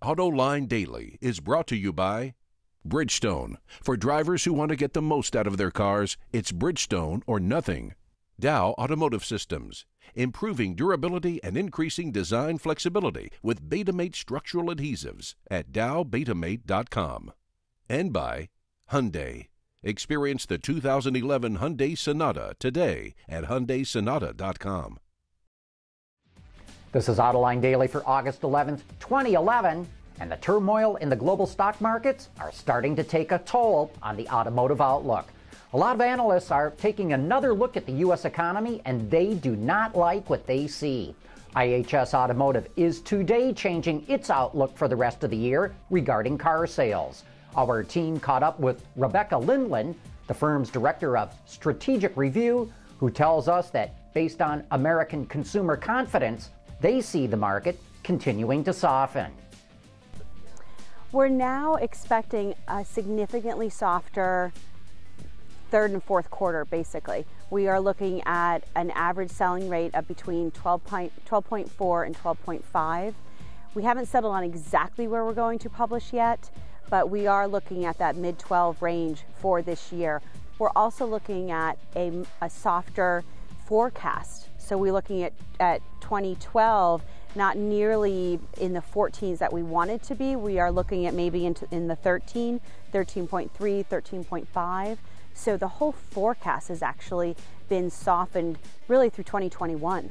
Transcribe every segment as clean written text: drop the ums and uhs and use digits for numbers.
Autoline Daily is brought to you by Bridgestone. For drivers who want to get the most out of their cars, it's Bridgestone or nothing. Dow Automotive Systems, improving durability and increasing design flexibility with Betamate structural adhesives at dowbetamate.com. And by Hyundai. Experience the 2011 Hyundai Sonata today at HyundaiSonata.com. This is Autoline Daily for August 11th, 2011, and the turmoil in the global stock markets are starting to take a toll on the automotive outlook. A lot of analysts are taking another look at the U.S. economy, and they do not like what they see. IHS Automotive is today changing its outlook for the rest of the year regarding car sales. Our team caught up with Rebecca Lindland, the firm's director of strategic review, who tells us that based on American consumer confidence, they see the market continuing to soften. We're now expecting a significantly softer third and fourth quarter, basically. We are looking at an average selling rate of between 12.4 and 12.5. We haven't settled on exactly where we're going to publish yet, but we are looking at that mid-12 range for this year. We're also looking at a softer forecast. So we're looking at 2012, not nearly in the 14s that we wanted to be. We are looking at maybe in the 13, 13.3, 13.5. So the whole forecast has actually been softened really through 2021.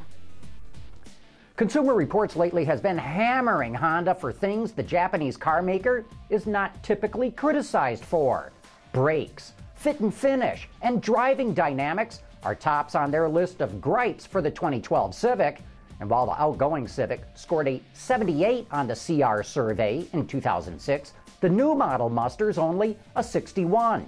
Consumer Reports lately has been hammering Honda for things the Japanese car maker is not typically criticized for. Brakes, fit and finish, and driving dynamics are tops on their list of gripes for the 2012 Civic. And while the outgoing Civic scored a 78 on the CR survey in 2006, the new model musters only a 61.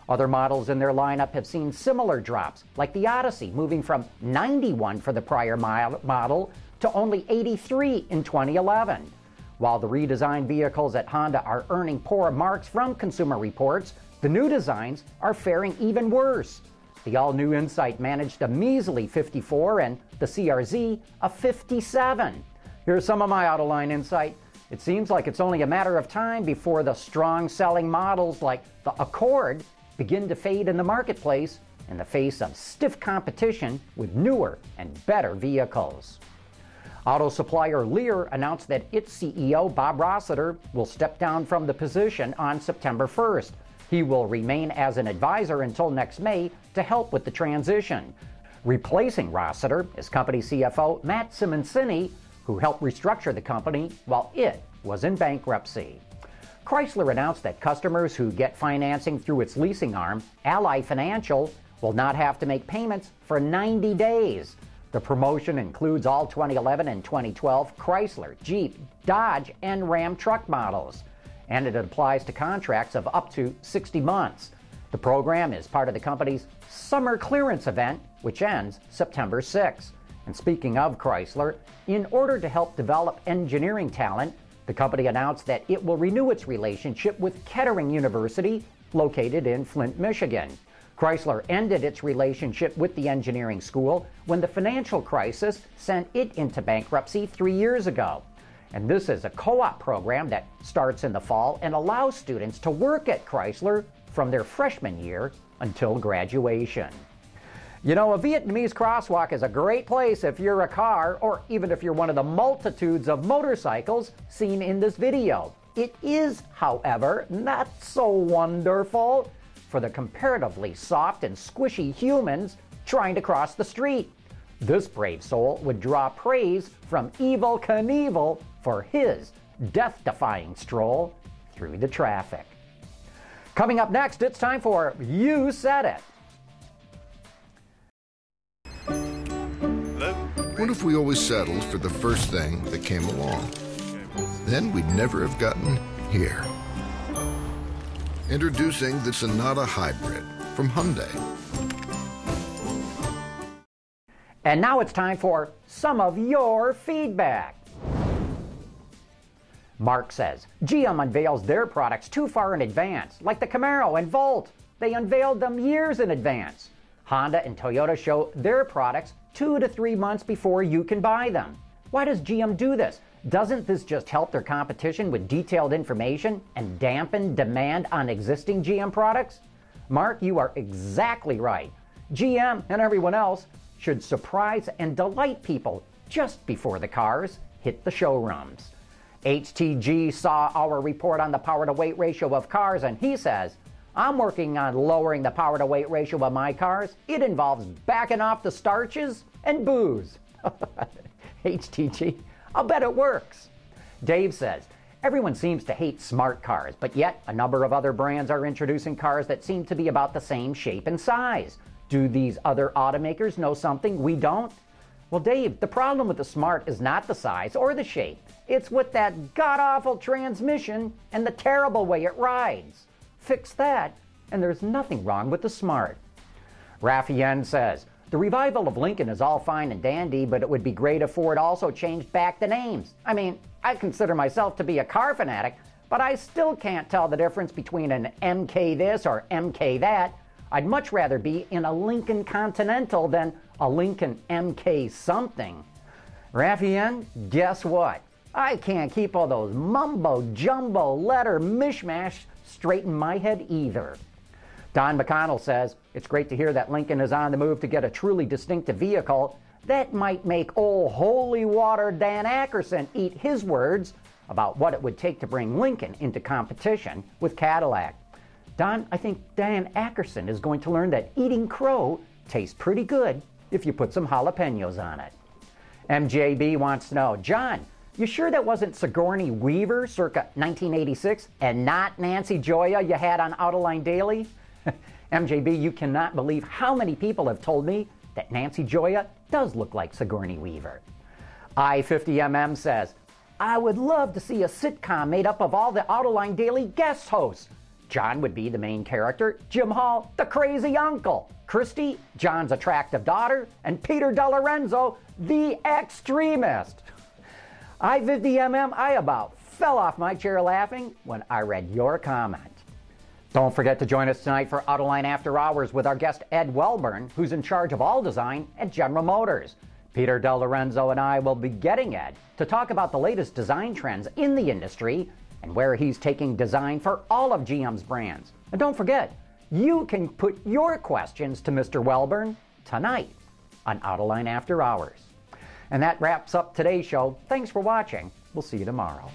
Other models in their lineup have seen similar drops, like the Odyssey moving from 91 for the prior model to only 83 in 2011. While the redesigned vehicles at Honda are earning poor marks from Consumer Reports, the new designs are faring even worse. The all-new Insight managed a measly 54 and the CRZ a 57. Here's some of my Autoline insight. It seems like it's only a matter of time before the strong-selling models like the Accord begin to fade in the marketplace in the face of stiff competition with newer and better vehicles. Auto supplier Lear announced that its CEO, Bob Rossiter, will step down from the position on September 1st. He will remain as an advisor until next May to help with the transition. Replacing Rossiter is company CFO Matt Simoncini, who helped restructure the company while it was in bankruptcy. Chrysler announced that customers who get financing through its leasing arm, Ally Financial, will not have to make payments for 90 days. The promotion includes all 2011 and 2012 Chrysler, Jeep, Dodge, and Ram truck models, and it applies to contracts of up to 60 months. The program is part of the company's summer clearance event, which ends September 6. And speaking of Chrysler, in order to help develop engineering talent, the company announced that it will renew its relationship with Kettering University, located in Flint, Michigan. Chrysler ended its relationship with the engineering school when the financial crisis sent it into bankruptcy 3 years ago. And this is a co-op program that starts in the fall and allows students to work at Chrysler from their freshman year until graduation. You know, a Vietnamese crosswalk is a great place if you're a car or even if you're one of the multitudes of motorcycles seen in this video. It is, however, not so wonderful for the comparatively soft and squishy humans trying to cross the street. This brave soul would draw praise from Evel Knievel for his death-defying stroll through the traffic. Coming up next, it's time for You Said It. What if we always settled for the first thing that came along? Then we'd never have gotten here. Introducing the Sonata Hybrid from Hyundai. And now it's time for some of your feedback. Mark says, GM unveils their products too far in advance, like the Camaro and Volt. They unveiled them years in advance. Honda and Toyota show their products 2 to 3 months before you can buy them. Why does GM do this? Doesn't this just help their competition with detailed information and dampen demand on existing GM products? Mark, you are exactly right. GM and everyone else should surprise and delight people just before the cars hit the showrooms. HTG saw our report on the power-to-weight ratio of cars, and he says, I'm working on lowering the power-to-weight ratio of my cars. It involves backing off the starches and booze. HTG, I'll bet it works. Dave says, everyone seems to hate smart cars, but yet a number of other brands are introducing cars that seem to be about the same shape and size. Do these other automakers know something we don't? Well, Dave, the problem with the Smart is not the size or the shape. It's with that god-awful transmission and the terrible way it rides. Fix that, and there's nothing wrong with the Smart. Raffienne says, the revival of Lincoln is all fine and dandy, but it would be great if Ford also changed back the names. I mean, I consider myself to be a car fanatic, but I still can't tell the difference between an MK this or MK that. I'd much rather be in a Lincoln Continental than a Lincoln MK something. Raffienne, guess what? I can't keep all those mumbo-jumbo letter mishmash straight in my head either. Don McConnell says, it's great to hear that Lincoln is on the move to get a truly distinctive vehicle that might make old holy water Dan Ackerson eat his words about what it would take to bring Lincoln into competition with Cadillac. Don, I think Dan Ackerson is going to learn that eating crow tastes pretty good if you put some jalapenos on it. MJB wants to know, John, you sure that wasn't Sigourney Weaver circa 1986 and not Nancy Gioia you had on Autoline Daily? MJB, you cannot believe how many people have told me that Nancy Gioia does look like Sigourney Weaver. I50MM says, I would love to see a sitcom made up of all the Autoline Daily guest hosts. John would be the main character, Jim Hall, the crazy uncle, Christy, John's attractive daughter, and Peter DeLorenzo, the extremist. I50MM, I about fell off my chair laughing when I read your comment. Don't forget to join us tonight for Autoline After Hours with our guest Ed Welburn, who's in charge of all design at General Motors. Peter DeLorenzo and I will be getting Ed to talk about the latest design trends in the industry and where he's taking design for all of GM's brands. And don't forget, you can put your questions to Mr. Welburn tonight on Autoline After Hours. And that wraps up today's show. Thanks for watching. We'll see you tomorrow.